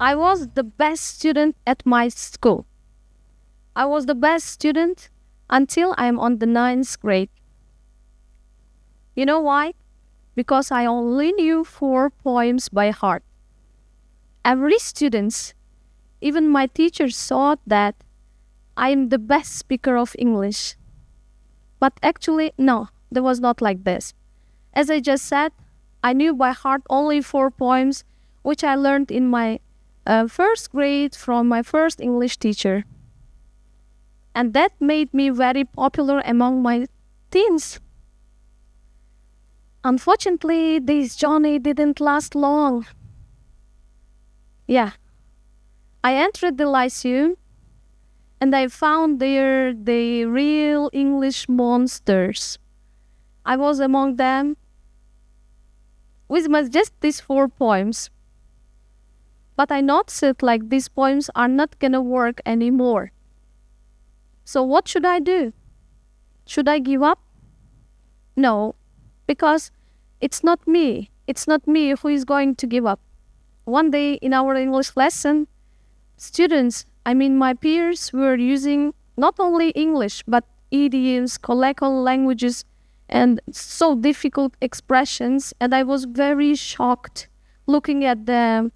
I was the best student at my school. I was the best student until I am on the ninth grade. You know why? Because I only knew 4 poems by heart. Every student, even my teachers, thought that I am the best speaker of English. But actually, no, that was not like this. As I just said, I knew by heart only 4 poems, which I learned in my first grade from my first English teacher. And that made me very popular among my teens. Unfortunately, this journey didn't last long. Yeah, I entered the Lyceum and I found there the real English monsters. I was among them with just these 4 poems. But I noticed like these poems are not gonna work anymore. So what should I do? Should I give up? No, because it's not me. It's not me who is going to give up. One day in our English lesson, my peers were using not only English, but idioms, colloquial languages, and so difficult expressions. And I was very shocked looking at them.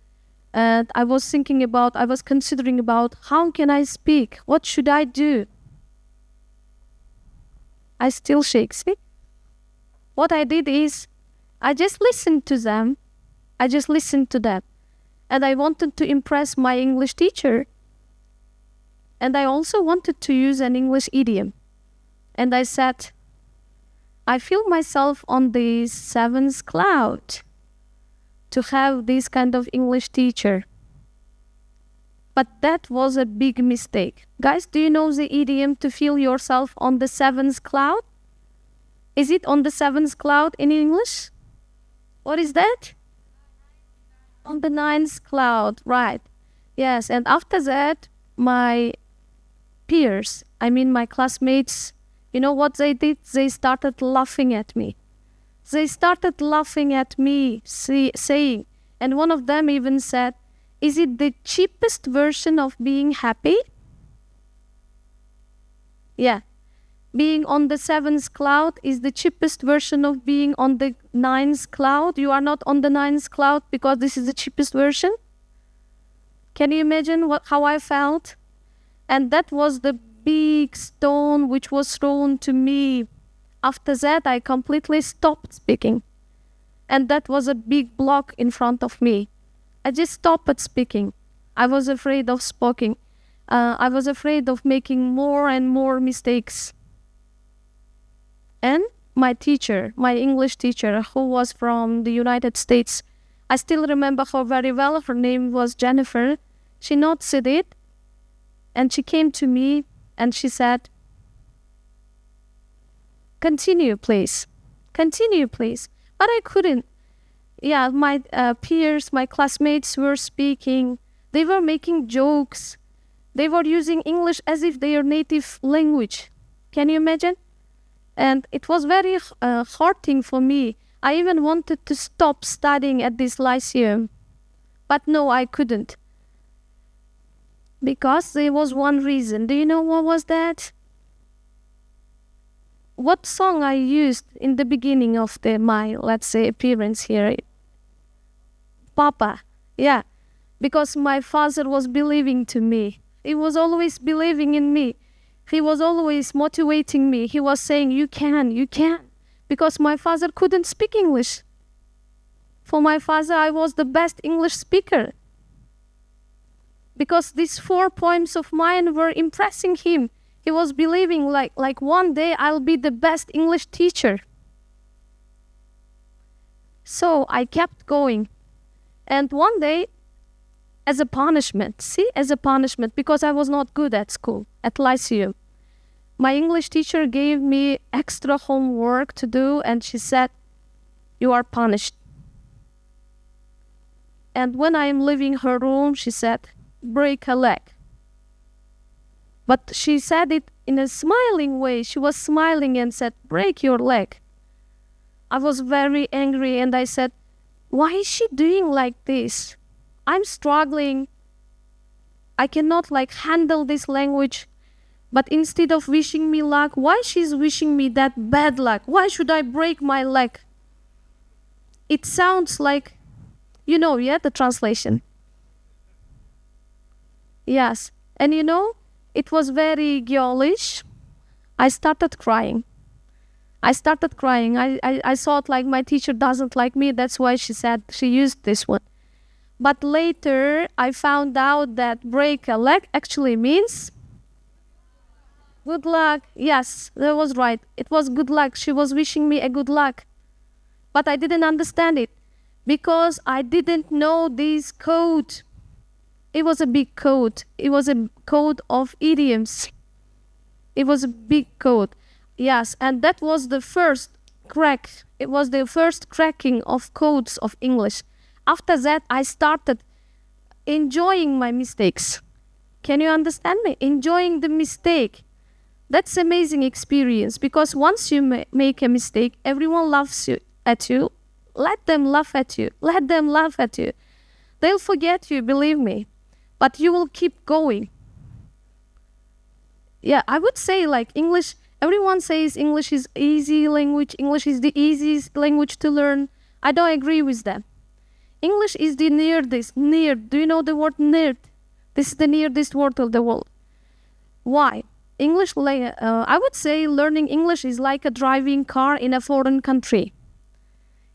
And I was considering about how can I speak? What should I do? I still shake. See? What I did is I just listened to them. And I wanted to impress my English teacher. And I also wanted to use an English idiom. And I said, I feel myself on the seventh cloud to have this kind of English teacher. But that was a big mistake. Guys, do you know the idiom to feel yourself on the seventh cloud? Is it on the seventh cloud in English? What is that? On the ninth cloud, right. Yes, and after that, my peers, my classmates, you know what they did? They started laughing at me. Saying, and one of them even said, is it the cheapest version of being happy? Yeah. Being on the seventh cloud is the cheapest version of being on the ninth cloud. You are not on the ninth cloud because this is the cheapest version. Can you imagine how I felt? And that was the big stone which was thrown to me. After that, I completely stopped speaking. And that was a big block in front of me. I just stopped speaking. I was afraid of speaking. I was afraid of making more and more mistakes. And my teacher, my English teacher, who was from the United States, I still remember her very well. Her name was Jennifer. She noticed it, and she came to me and she said, Continue, please. But I couldn't. Yeah, my peers, my classmates were speaking. They were making jokes. They were using English as if their native language. Can you imagine? And it was very hurting for me. I even wanted to stop studying at this lyceum. But no, I couldn't. Because there was one reason. Do you know what was that? What song I used in the beginning of my, let's say, appearance here? Papa. Yeah. Because my father was believing to me. He was always believing in me. He was always motivating me. He was saying, you can. Because my father couldn't speak English. For my father, I was the best English speaker. Because these 4 poems of mine were impressing him. He was believing like one day I'll be the best English teacher. So I kept going. And one day, as a punishment, because I was not good at school, at Lyceum, my English teacher gave me extra homework to do, and she said, you are punished. And when I am leaving her room, she said, break a leg. But she said it in a smiling way. She was smiling and said, break your leg. I was very angry and I said, why is she doing like this? I'm struggling. I cannot like handle this language. But instead of wishing me luck, why she's wishing me that bad luck? Why should I break my leg? It sounds like, the translation. Yes. And it was very girlish. I started crying. I thought like my teacher doesn't like me. That's why she used this one. But later I found out that break a leg actually means good luck. Yes, that was right. It was good luck. She was wishing me a good luck. But I didn't understand it because I didn't know this code. It was a big code. It was a code of idioms. It was a big code. Yes, and that was the first crack. It was the first cracking of codes of English. After that, I started enjoying my mistakes. Can you understand me? Enjoying the mistake. That's amazing experience because once you make a mistake, everyone laughs at you. Let them laugh at you. Let them laugh at you. They'll forget you, believe me. But you will keep going. Yeah, I would say like English, everyone says English is easy language. English is the easiest language to learn. I don't agree with them. English is the nearest. Do you know the word near? This is the nearest word of the world. Why? I would say learning English is like a driving car in a foreign country.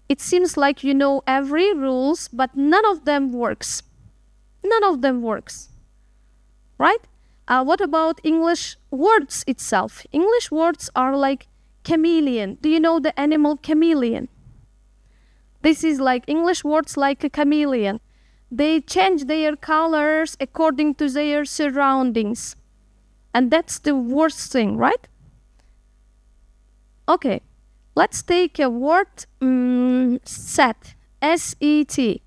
It seems like you know every rules, but none of them works. None of them works. Right? What about English words itself? English words are like chameleon. Do you know the animal chameleon? This is like English words like a chameleon. They change their colors according to their surroundings. And that's the worst thing, right? Okay, let's take a word, set, S-E-T.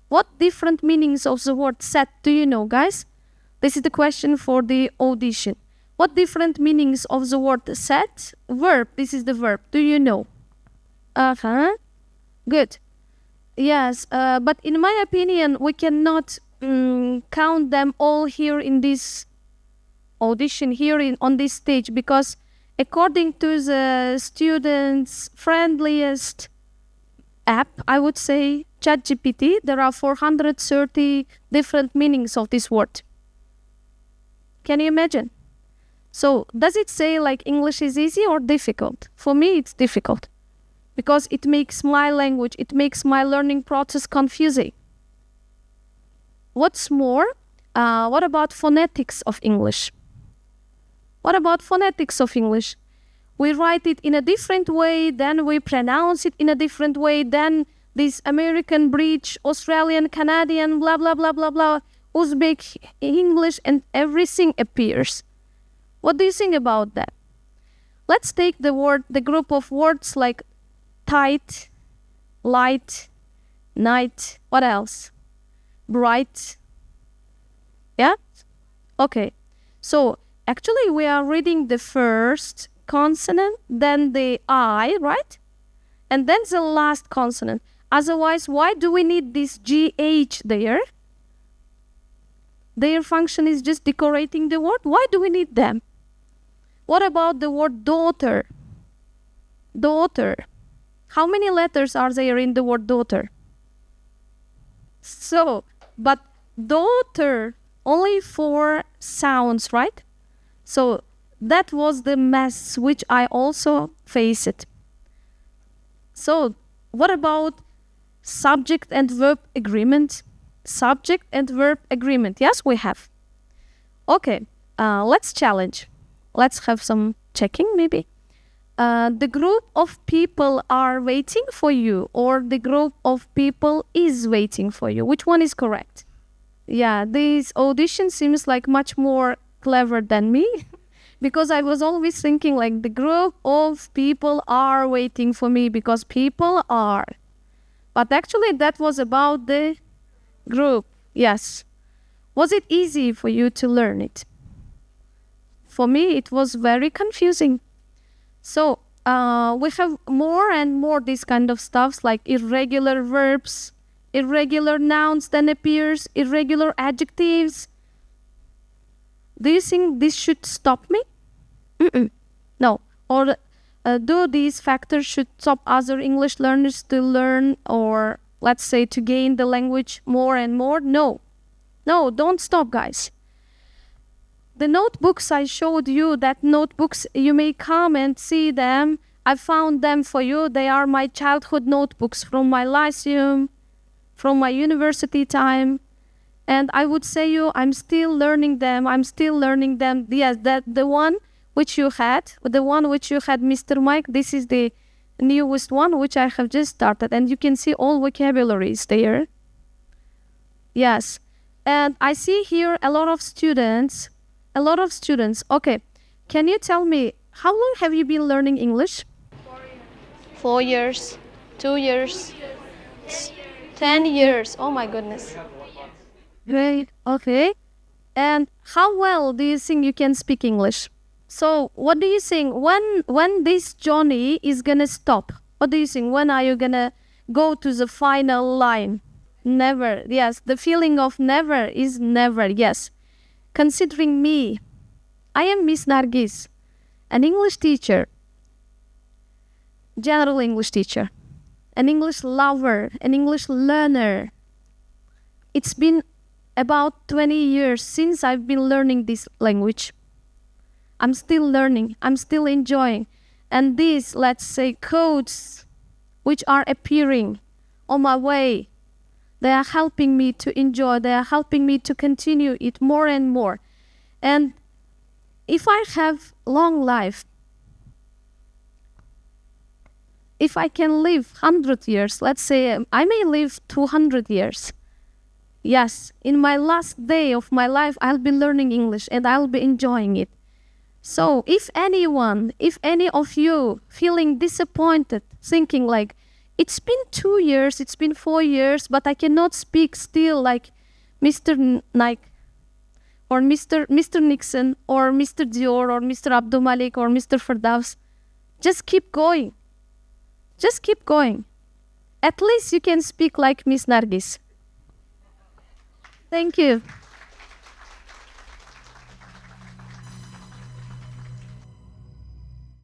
What different meanings of the word set do you know, guys? This is the question for the audition. What different meanings of the word set? Verb, this is the verb. Do you know? Good. Yes, but in my opinion, we cannot count them all here in this audition, on this stage, because according to the students' friendliest app, I would say ChatGPT, there are 430 different meanings of this word. Can you imagine? So does it say like English is easy or difficult? For me, it's difficult because it makes my language, it makes my learning process confusing. What's more, what about phonetics of English? What about phonetics of English? We write it in a different way, then we pronounce it in a different way, then this American, British, Australian, Canadian, blah, blah, blah, blah, blah, Uzbek, English, and everything appears. What do you think about that? Let's take the group of words like tight, light, night, what else? Bright. Yeah? Okay. So, actually, we are reading the first consonant, then the I, right? And then the last consonant. Otherwise, why do we need this GH there? Their function is just decorating the word. Why do we need them? What about the word daughter? Daughter. How many letters are there in the word daughter? So, but daughter, only 4 sounds, right? So, that was the mess which I also faced. So, what about subject and verb agreement? Subject and verb agreement. Yes, we have. Okay, let's challenge. Let's have some checking, maybe. The group of people are waiting for you, or the group of people is waiting for you. Which one is correct? Yeah, this audition seems like much more clever than me. Because I was always thinking like the group of people are waiting for me because people are. But actually that was about the group. Yes. Was it easy for you to learn it? For me, it was very confusing. So we have more and more these kind of stuffs like irregular verbs, irregular nouns then appears, irregular adjectives. Do you think this should stop me? No. Or do these factors should stop other English learners to learn, or let's say to gain the language more and more? No. No, don't stop, guys. The notebooks I showed you, that notebooks, you may come and see them. I found them for you. They are my childhood notebooks from my lyceum, from my university time. And I would say you, I'm still learning them. I'm still learning them. Yes, that the one which you had, Mr. Mike, this is the newest one which I have just started. And you can see all vocabularies there. Yes. And I see here a lot of students. Okay, can you tell me, how long have you been learning English? 4 years. 2 years. 10 years. Oh my goodness. Great. Okay. And how well do you think you can speak English? So what do you think? When this journey is gonna stop? What do you think? When are you gonna go to the final line? Never. Yes. The feeling of never is never. Yes. Considering me, I am Miss Nargiza, an English teacher, general English teacher, an English lover, an English learner. It's been about 20 years since I've been learning this language. I'm still learning, I'm still enjoying. And these, let's say, codes which are appearing on my way, they are helping me to enjoy, they are helping me to continue it more and more. And if I have long life, if I can live 100 years, let's say I may live 200 years. Yes, in my last day of my life, I'll be learning English and I'll be enjoying it. So if any of you feeling disappointed, thinking like, it's been 2 years, it's been 4 years, but I cannot speak still like Mr. Nike or Mr. Nixon or Mr. Zo'r or Mr. Abdul Malik or Mr. Firdaus. Just keep going. Just keep going. At least you can speak like Miss Nargiza. Thank you.